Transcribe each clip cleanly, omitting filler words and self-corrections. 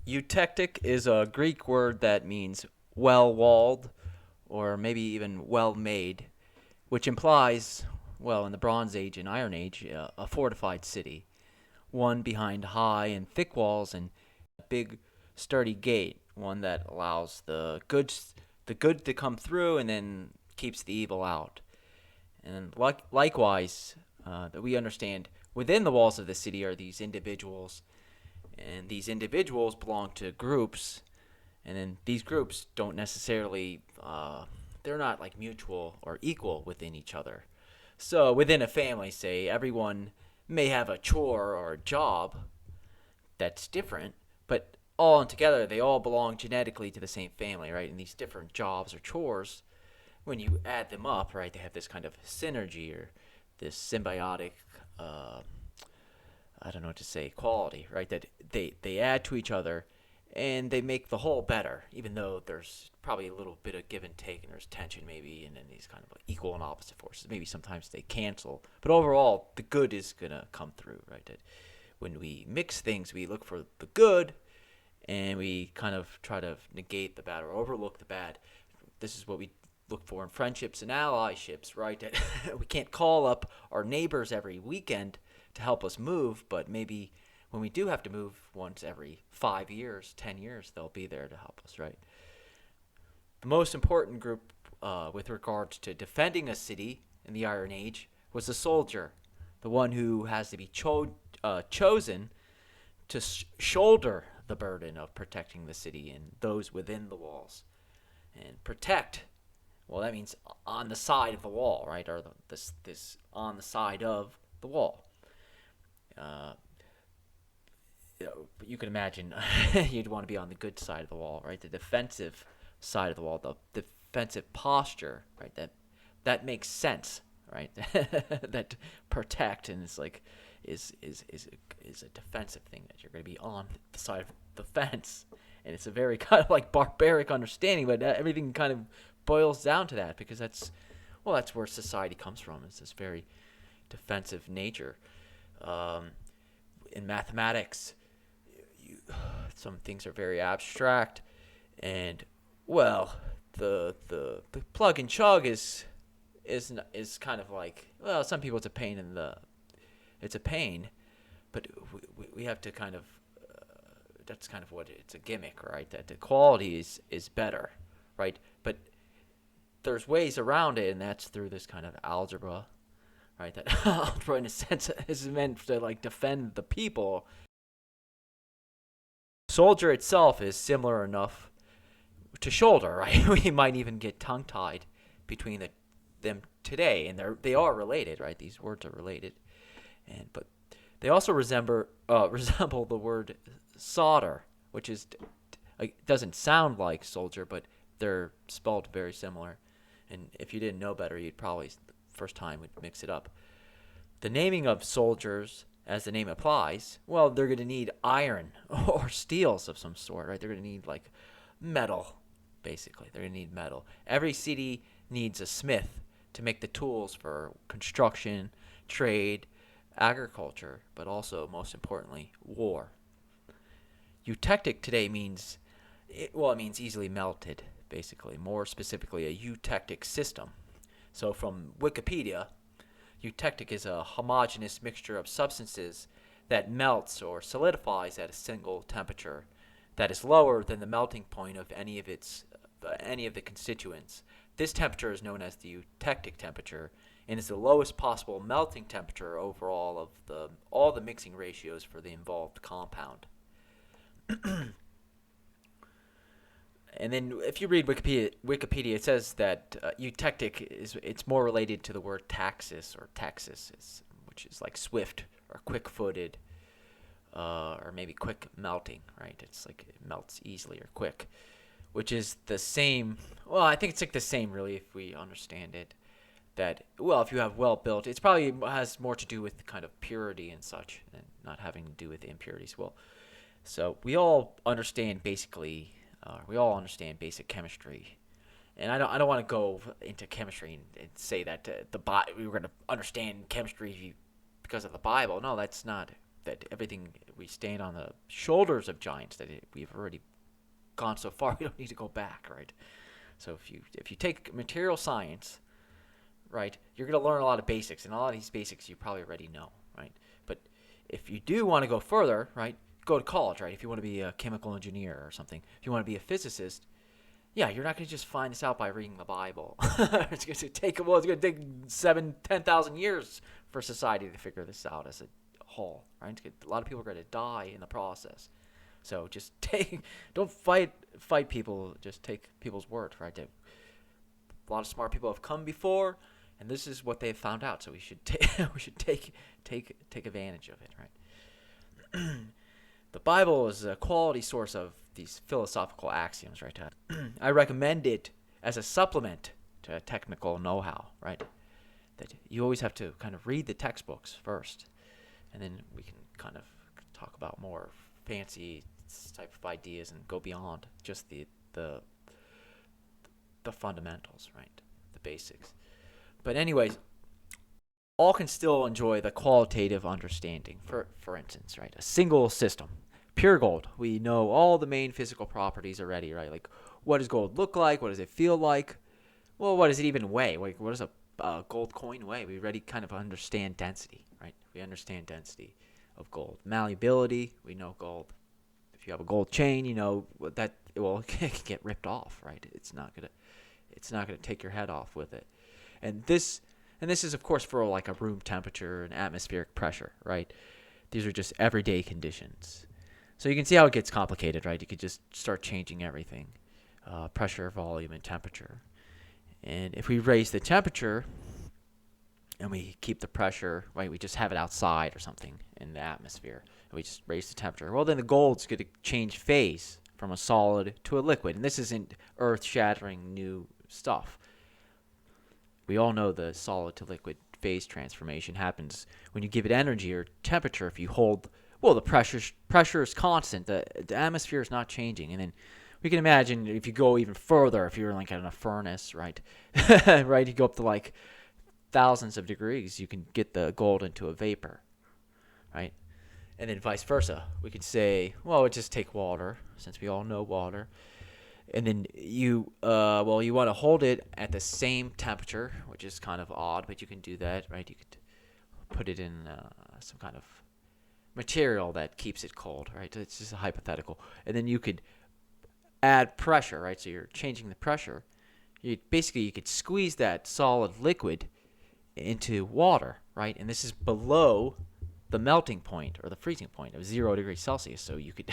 Eutectic is a Greek word that means well-walled or maybe even well-made, which implies, well, in the Bronze Age and Iron Age, a fortified city, one behind high and thick walls and a big sturdy gate, one that allows the good to come through and then keeps the evil out. And likewise, that we understand within the walls of the city are these individuals, and these individuals belong to groups, and then these groups don't necessarily they're not like mutual or equal within each other. So within a family, say, everyone may have a chore or a job that's different, but all together they all belong genetically to the same family, right? And these different jobs or chores, when you add them up, right, they have this kind of synergy or this symbiotic uh, I don't know what to say, quality, right? That they add to each other and they make the whole better, even though there's probably a little bit of give and take and there's tension maybe, and then these kind of like equal and opposite forces. Maybe sometimes they cancel, but overall, the good is gonna come through, right? That when we mix things, we look for the good and we kind of try to negate the bad or overlook the bad. This is what we look for in friendships and allyships, right? That we can't call up our neighbors every weekend to help us move, but maybe when we do have to move once every 5 years, 10 years, they'll be there to help us, right? The most important group with regards to defending a city in the Iron Age was the soldier, the one who has to be chosen to shoulder the burden of protecting the city and those within the walls. And protect, well, that means on the side of the wall, right? Or this on the side of the wall. Uh, you can imagine you'd want to be on the good side of the wall, right? The defensive side of the wall, the defensive posture, right? That makes sense, right? That protect and it's like is a defensive thing that you're going to be on the side of the fence, and it's a very kind of like barbaric understanding, but everything kind of boils down to that because that's where society comes from. It's this very defensive nature. Um, in mathematics, you, some things are very abstract, and well, the plug and chug is kind of like, well, some people it's a pain, but we have to kind of that's kind of what it's a gimmick, right? That the quality is better, right? But there's ways around it, and that's through this kind of algebra, right? That algebra, in a sense, is meant to like defend the people. Soldier itself is similar enough to shoulder, right? We might even get tongue tied between them today, and they are related, right? These words are related, and but they also resemble the word solder, which is like doesn't sound like soldier, but they're spelled very similar. And if you didn't know better, you'd probably first time would mix it up. The naming of soldiers, as the name applies, well, they're going to need iron or steels of some sort, right? They're going to need like metal, basically. They're going to need metal. Every city needs a smith to make the tools for construction, trade, agriculture, but also, most importantly, war. Eutectic today means, it means easily melted, basically. More specifically, a eutectic system. So from Wikipedia, eutectic is a homogeneous mixture of substances that melts or solidifies at a single temperature that is lower than the melting point of any of the constituents. This temperature is known as the eutectic temperature and is the lowest possible melting temperature overall of all the mixing ratios for the involved compound. And then if you read Wikipedia, it says that eutectic it's more related to the word taxis or texas, which is like swift or quick-footed, or maybe quick melting, right? It's like it melts easily or quick, which is the same. Well, I think it's like the same, really, if we understand it. That, well, if you have well built, it probably has more to do with kind of purity and such, and not having to do with impurities. Well, so we all understand basic chemistry, and I don't want to go into chemistry and say that we were going to understand chemistry because of the Bible. No, that everything, we stand on the shoulders of giants, that we've already gone so far we don't need to go back, right? So if you take material science, right, you're going to learn a lot of basics, and a lot of these basics you probably already know, right? But if you do want to go further, right, go to college, right? If you want to be a chemical engineer or something, if you want to be a physicist, yeah, you're not going to just find this out by reading the Bible. It's going to take 10,000 years for society to figure this out as a whole, right? A lot of people are going to die in the process. So just don't fight people. Just take people's word, right? A lot of smart people have come before, and this is what they've found out. So we should take advantage of it, right? The Bible is a quality source of these philosophical axioms, right? I recommend it as a supplement to technical know-how, right? That you always have to kind of read the textbooks first, and then we can kind of talk about more fancy type of ideas and go beyond just the fundamentals, right? The basics. But anyways, all can still enjoy the qualitative understanding. For instance, right? A single system. Pure gold. We know all the main physical properties already, right? Like, what does gold look like? What does it feel like? Well, what does it even weigh? Like, what does a gold coin weigh? We already kind of understand density, right? We understand density of gold. Malleability. We know gold. If you have a gold chain, you know that it can get ripped off, right? It's not gonna take your head off with it. And this is, of course, for like a room temperature and atmospheric pressure, right? These are just everyday conditions. So you can see how it gets complicated, right? You could just start changing everything, pressure, volume, and temperature. And if we raise the temperature and we keep the pressure, right, we just have it outside or something in the atmosphere, and we just raise the temperature, well, then the gold's going to change phase from a solid to a liquid. And this isn't earth-shattering new stuff. We all know the solid to liquid phase transformation happens when you give it energy or temperature. If you hold, well, the pressure is constant. The atmosphere is not changing. And then we can imagine if you go even further, if you're like in a furnace, right? Right, you go up to like thousands of degrees, you can get the gold into a vapor, right? And then vice versa. We could say, well, we just take water, since we all know water. And then you want to hold it at the same temperature, which is kind of odd, but you can do that, right? You could put it in some kind of material that keeps it cold, right? It's just a hypothetical. And then you could add pressure, right? So you're changing the pressure. You could squeeze that solid liquid into water, right? And this is below the melting point or the freezing point of 0 degrees Celsius. So you could,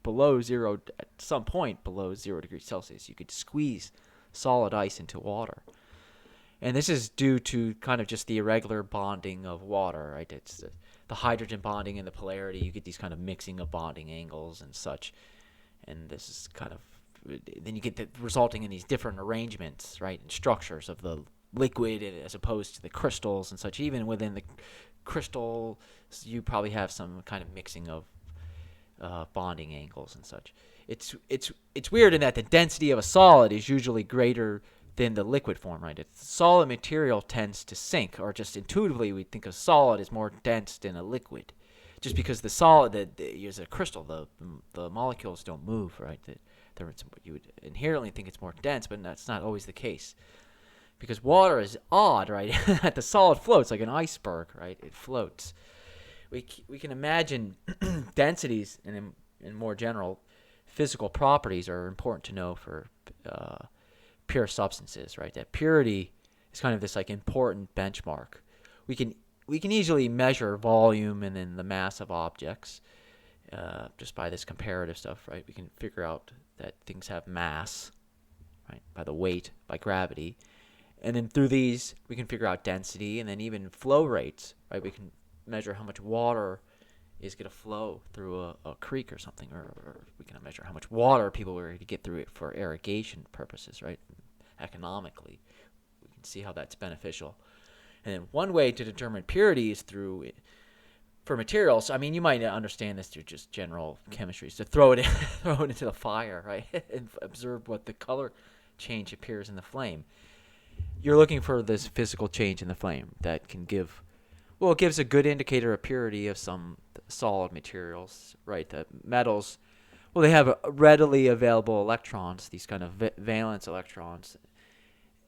below zero, at some point below 0 degrees Celsius, you could squeeze solid ice into water. And this is due to kind of just the irregular bonding of water, right? It's the hydrogen bonding and the polarity. You get these kind of mixing of bonding angles and such. And this is kind of, then you get resulting in these different arrangements, right, and structures of the liquid as opposed to the crystals and such. Even within the crystal, you probably have some kind of mixing of bonding angles and such. It's weird in that the density of a solid is usually greater than the liquid form, right? Solid material tends to sink, or just intuitively we think a solid is more dense than a liquid, just because the solid is a crystal. The molecules don't move, right? You would inherently think it's more dense, but that's not always the case. Because water is odd, right? The solid floats like an iceberg, right? It floats. We can imagine densities and in more general physical properties are important to know for pure substances, right? That purity is kind of this like important benchmark. We can easily measure volume and then the mass of objects just by this comparative stuff, right? We can figure out that things have mass, right? By the weight, by gravity. And then through these, we can figure out density and then even flow rates, right? We can measure how much water is going to flow through a creek or something, or we can measure how much water people are going to get through it for irrigation purposes, right? Economically, we can see how that's beneficial. And then one way to determine purity is for materials. I mean, you might understand this through just general chemistry. So throw it into the fire, right? And observe what the color change appears in the flame. You're looking for this physical change in the flame that can give Well, it gives a good indicator of purity of some solid materials, right? The metals, well, they have readily available electrons, these kind of valence electrons,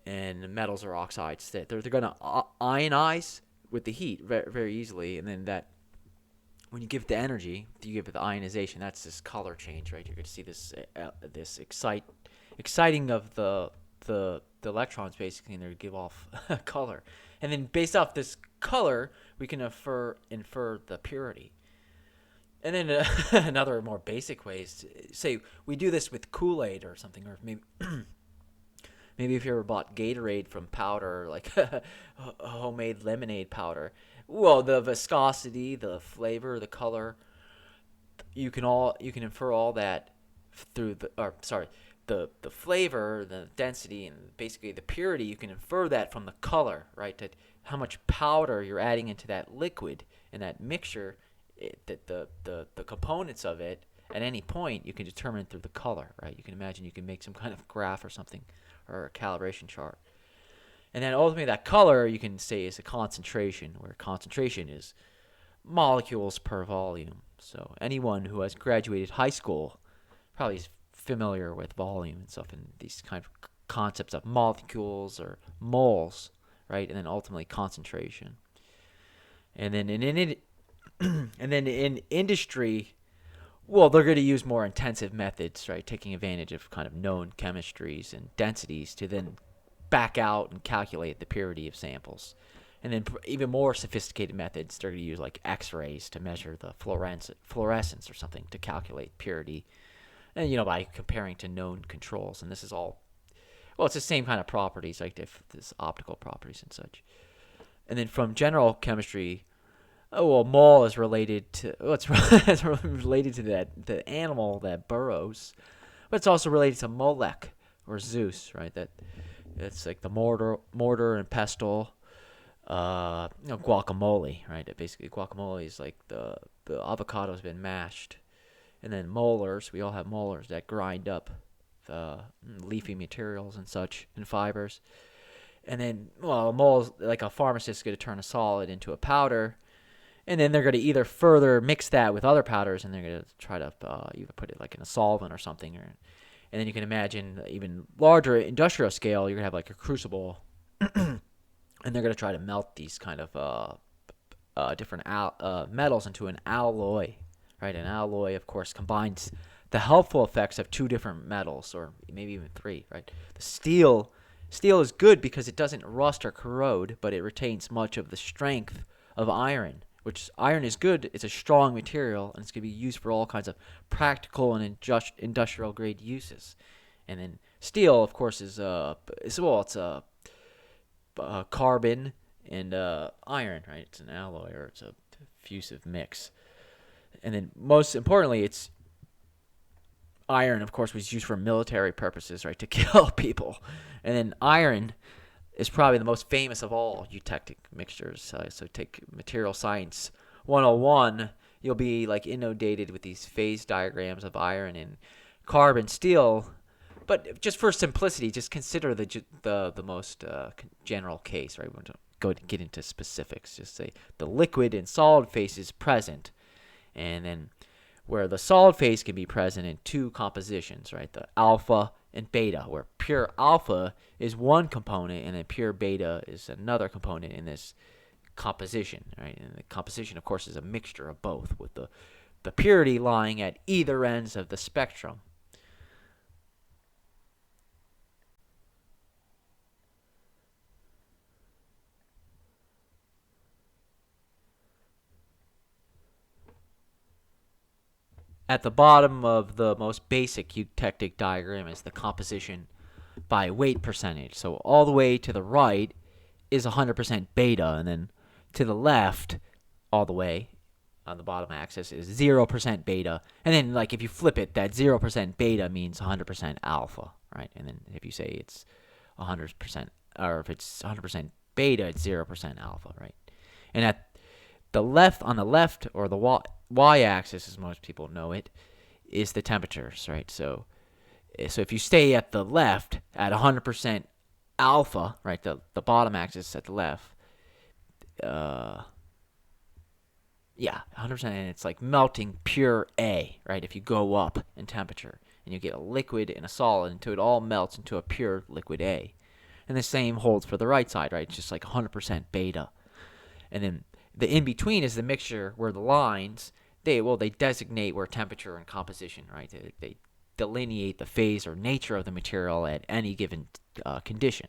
and metals or oxides that they're going to ionize with the heat very, very easily, and then that when you give it the energy, you give it the ionization. That's this color change, right? You're going to see this exciting of the electrons basically, and they give off color, and then based off this color, we can infer the purity. And then another more basic way is to say we do this with Kool-Aid or something, or maybe if you ever bought Gatorade from powder, like homemade lemonade powder. Well, the viscosity, the flavor, the color, you can infer all that through the flavor, the density, and basically the purity. You can infer that from the color, right? That how much powder you're adding into that liquid and that mixture, that the components of it at any point you can determine through the color, right? You can imagine you can make some kind of graph or something, or a calibration chart. And then ultimately that color you can say is a concentration, where concentration is molecules per volume. So anyone who has graduated high school probably is familiar with volume and stuff, and these kind of concepts of molecules or moles, right? And then ultimately concentration. And then in industry, well, they're going to use more intensive methods, right? Taking advantage of kind of known chemistries and densities to then back out and calculate the purity of samples. And then even more sophisticated methods, they're going to use like X-rays to measure the fluorescence or something to calculate purity. And, by comparing to known controls. And this is all, well, it's the same kind of properties, like this optical properties and such. And then from general chemistry, mole is related to, it's related to the animal that burrows, but it's also related to Molech or Zeus, right? It's like the mortar and pestle, guacamole, right? Basically, guacamole is like the avocado has been mashed, and then molars. We all have molars that grind up the leafy materials and such and fibers, and then a mole, like a pharmacist, is going to turn a solid into a powder. And then they're going to either further mix that with other powders, and they're going to try to either put it like in a solvent or something. And then you can imagine even larger industrial scale, you're going to have like a crucible, and they're going to try to melt these kind of different metals into an alloy, right? An alloy, of course, combines the helpful effects of two different metals, or maybe even three, right? The steel is good because it doesn't rust or corrode, but it retains much of the strength of iron. Which iron is good, it's a strong material, and it's going to be used for all kinds of practical and industrial grade uses. And then steel, of course, is carbon and iron, right? It's an alloy, or it's a fusive mix. And then most importantly, it's iron, of course, was used for military purposes, right, to kill people. And then iron is probably the most famous of all eutectic mixtures. So take material science 101, you'll be like inundated with these phase diagrams of iron and carbon, steel. But just for simplicity, just consider the most general case, right? We want to get into specifics. Just say the liquid and solid phase is present, and then where the solid phase can be present in two compositions, right? The alpha and beta, where pure alpha is one component and then pure beta is another component in this composition, right? And the composition, of course, is a mixture of both, with the purity lying at either ends of the spectrum. At the bottom of the most basic eutectic diagram is the composition by weight percentage. So all the way to the right is 100% beta, and then to the left, all the way on the bottom axis, is 0% beta. And then, like, if you flip it, that 0% beta means 100% alpha, right? And then if you say it's 100%, or if it's 100% beta, it's 0% alpha, right? And at the left, on the left, or the y-axis, as most people know it, is the temperatures, right? So if you stay at the left at 100% alpha, right, the bottom axis at the left, Yeah, 100%, and it's like melting pure A, right? If you go up in temperature and you get a liquid and a solid until it all melts into a pure liquid A. And the same holds for the right side, right? It's just like 100% beta. And then the in between is the mixture where the lines, they designate where temperature and composition, right? They delineate the phase or nature of the material at any given condition.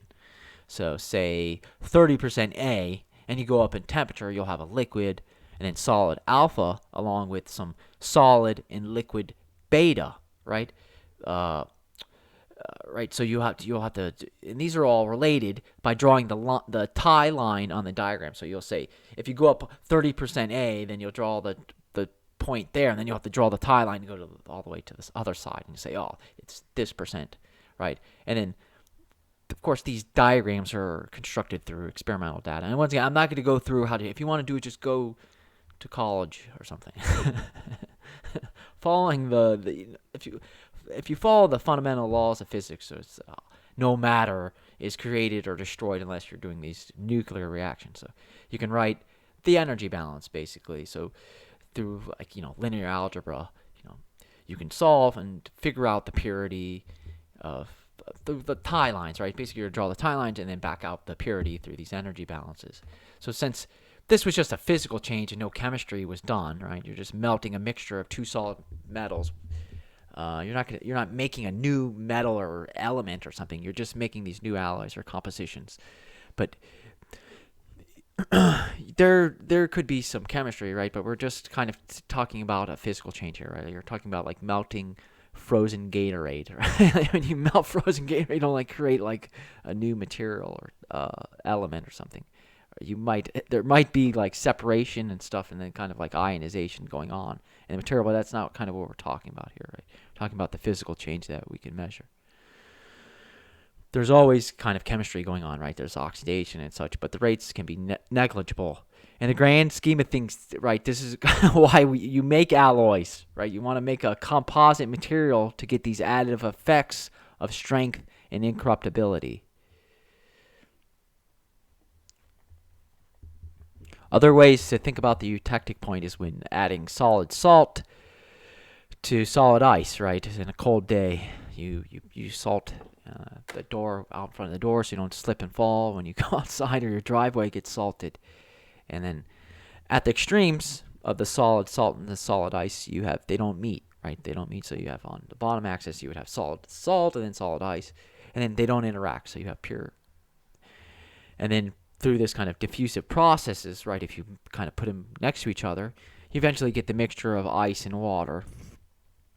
So say 30% A, and you go up in temperature, you'll have a liquid and then solid alpha along with some solid and liquid beta, right? Uh, right. So you'll have to, and these are all related by drawing the tie line on the diagram. So you'll say if you go up 30% A, then you'll draw the point there, and then you'll have to draw the tie line to go all the way to this other side, and you say, oh, it's this percent, right? And then of course, these diagrams are constructed through experimental data. And once again, I'm not going to go through how to. If you want to do it, just go to college or something. Following if you follow the fundamental laws of physics, so it's, no matter is created or destroyed unless you're doing these nuclear reactions. So you can write the energy balance basically. So through linear algebra, you can solve and figure out the purity of the tie lines, right? Basically, you draw the tie lines and then back out the purity through these energy balances. So since this was just a physical change and no chemistry was done, right? You're just melting a mixture of two solid metals. You're not making a new metal or element or something. You're just making these new alloys or compositions. But there could be some chemistry, right? But we're just kind of talking about a physical change here, right? You're talking about like melting frozen Gatorade, right? When you melt frozen Gatorade, you don't create a new material or element or something. There might be separation and stuff, and then kind of ionization going on in the material, but that's not kind of what we're talking about here, right? We're talking about the physical change that we can measure. There's always kind of chemistry going on, right? There's oxidation and such, but the rates can be negligible. In the grand scheme of things, right, this is why you make alloys, right? You want to make a composite material to get these additive effects of strength and incorruptibility. Other ways to think about the eutectic point is when adding solid salt to solid ice, right? In a cold day, you salt the door out in front of the door so you don't slip and fall when you go outside, or your driveway gets salted. And then at the extremes of the solid salt and the solid ice, they don't meet, right? They don't meet, so you have on the bottom axis you would have solid salt and then solid ice, and then they don't interact, so you have pure. And then through this kind of diffusive processes, right, if you kind of put them next to each other, you eventually get the mixture of ice and water,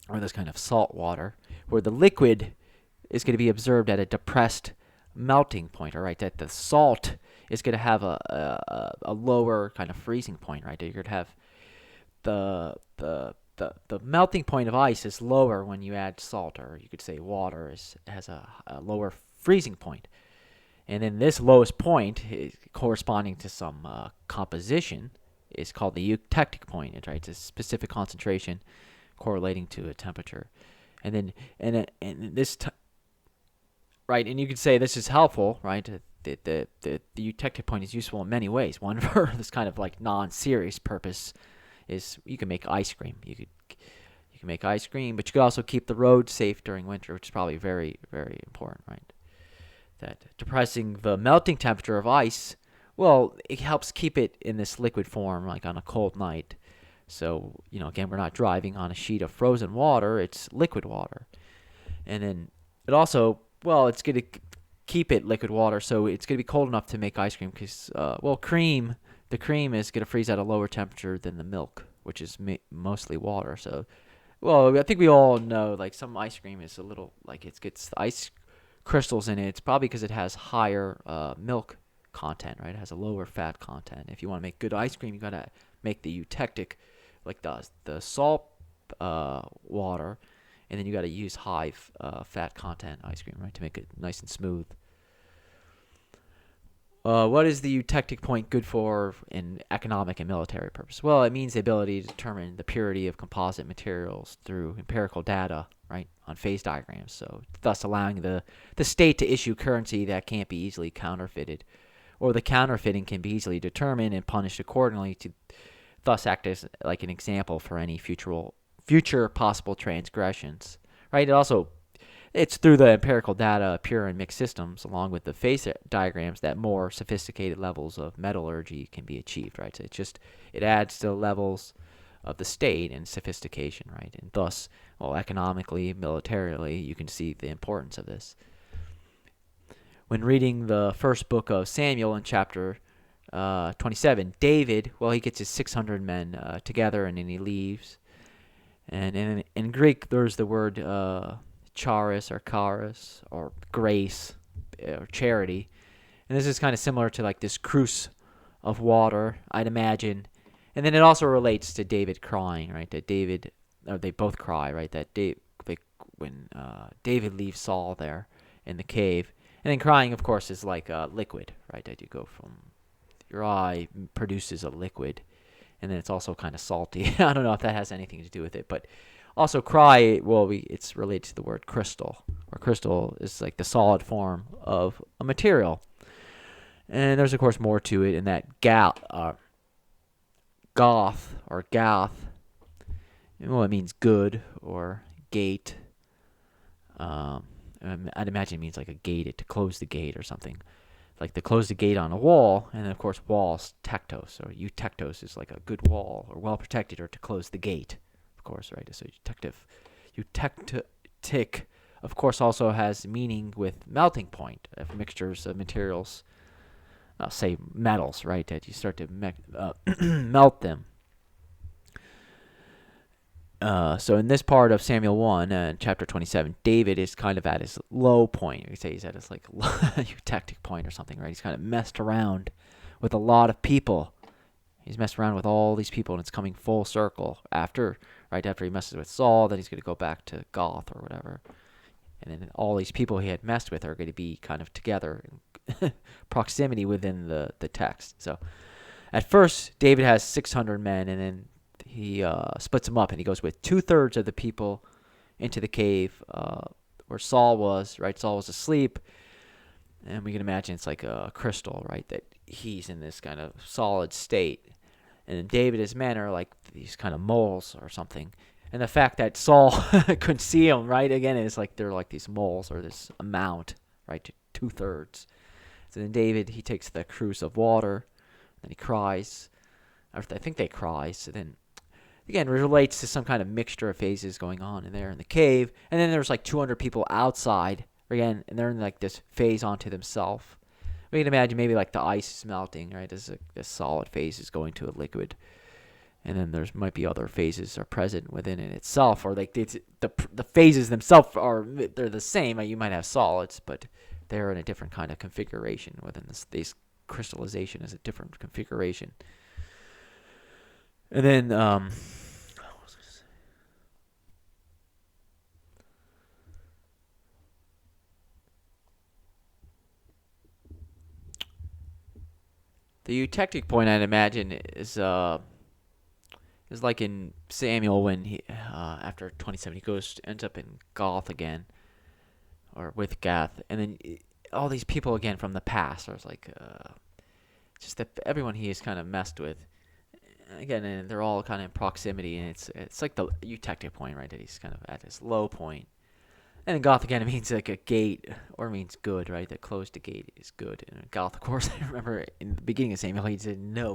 or this kind of salt water, where the liquid is going to be observed at a depressed melting point, all right? That the salt is going to have a lower kind of freezing point, right? You're going to have the melting point of ice is lower when you add salt, or you could say water has a lower freezing point. And then this lowest point, corresponding to some composition, is called the eutectic point, right? It's a specific concentration correlating to a temperature. And right, and you could say this is helpful, right? The eutectic point is useful in many ways. One for this kind of non-serious purpose is you can make ice cream. You can make ice cream, but you could also keep the road safe during winter, which is probably very, very important, right? That depressing the melting temperature of ice, well, it helps keep it in this liquid form, like on a cold night. So, again, we're not driving on a sheet of frozen water, it's liquid water. And then it also, it's going to keep it liquid water, so it's going to be cold enough to make ice cream because, the cream is going to freeze at a lower temperature than the milk, which is mostly water. So, I think we all know, some ice cream is a little, it gets ice crystals in it. It's probably because it has higher milk content, right? It has a lower fat content. If you want to make good ice cream, you got to make the eutectic, the salt water, and then you got to use high fat content ice cream, right, to make it nice and smooth. What is the eutectic point good for in economic and military purpose? Well, it means the ability to determine the purity of composite materials through empirical data, right, on phase diagrams. So, thus allowing the state to issue currency that can't be easily counterfeited, or the counterfeiting can be easily determined and punished accordingly to thus act as like an example for any future possible transgressions, right? It's through the empirical data of pure and mixed systems, along with the phase diagrams, that more sophisticated levels of metallurgy can be achieved, right? So it adds to the levels of the state and sophistication, right? And thus, well, economically, militarily, you can see the importance of this. When reading the first book of Samuel in chapter 27, David, well, he gets his 600 men together, and then he leaves. And in Greek, there's the word charis or charis or grace or charity. And this is kind of similar to like this cruse of water, I'd imagine. And then it also relates to David crying, right? That they both cry, right? That when David leaves Saul there in the cave. And then crying, of course, is like a liquid, right? That you go from your eye produces a liquid. And then it's also kind of salty. I don't know if that has anything to do with it, but also cry, well, it's related to the word crystal, or crystal is like the solid form of a material. And there's, of course, more to it in that goth or gath, well, it means good or gate. I'd imagine it means like a gate, to close the gate or something. Like to close the gate on a wall, and then, of course, walls, tectos, or eutectos is like a good wall, or well protected, or to close the gate, of course, right? So eutectic, of course, also has meaning with melting point of mixtures of materials, say metals, right? That you start to melt them. So in this part of Samuel 1, chapter 27, David is kind of at his low point. You could say he's at his like eutectic point or something, right? He's kind of messed around with a lot of people. He's messed around with all these people, and it's coming full circle after he messes with Saul. Then he's going to go back to Goth or whatever, and then all these people he had messed with are going to be kind of together in proximity within the text. So at first, David has 600 men, and then he splits them up, and he goes with 2/3 of the people into the cave where Saul was, right? Saul was asleep, and we can imagine it's like a crystal, right? That he's in this kind of solid state. And then David, his men are like these kind of moles or something. And the fact that Saul couldn't see them, right? Again, it's like they're like these moles or this amount, right? To 2/3. So then David, he takes the cruse of water, and he cries. Or I think they cry. So then again, it relates to some kind of mixture of phases going on in there in the cave. And then there's like 200 people outside, again, and they're in like this phase onto themselves. We can imagine maybe like the ice is melting, right? This solid phase is going to a liquid. And then there's might be other phases are present within it itself, or like the phases themselves they're the same. You might have solids, but they're in a different kind of configuration within this crystallization is a different configuration. And then, what was I gonna say? The eutectic point, I'd imagine, is like in Samuel when he after 27 he ends up in Goth again, or with Gath, and then all these people again from the past. There's like just that everyone he has kind of messed with. Again, and they're all kind of in proximity, and it's like the eutectic point, right? That he's kind of at his low point. And then Goth again, it means like a gate, or means good, right? That closed the gate is good. And Goth, of course, I remember in the beginning of Samuel, he didn't know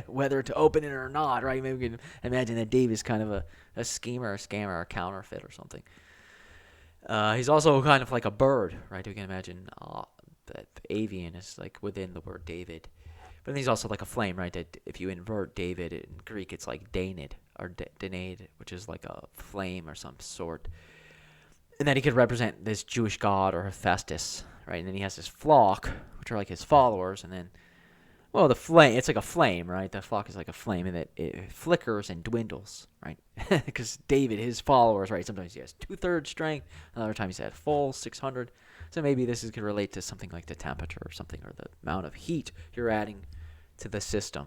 whether to open it or not, right? Maybe we can imagine that Dave is kind of a schemer, a scammer, a counterfeit or something. He's also kind of like a bird, right? We can imagine that avian is like within the word David. But then he's also like a flame, right? That if you invert David in Greek, it's like Danid or Danade, which is like a flame or some sort. And then he could represent this Jewish god or Hephaestus, right? And then he has this flock, which are like his followers. And then, well, the flame, it's like a flame, right? The flock is like a flame, and it flickers and dwindles, right? Because David, his followers, right? Sometimes he has 2/3 strength. Another time he's at full 600. So maybe could relate to something like the temperature or something, or the amount of heat you're adding to the system.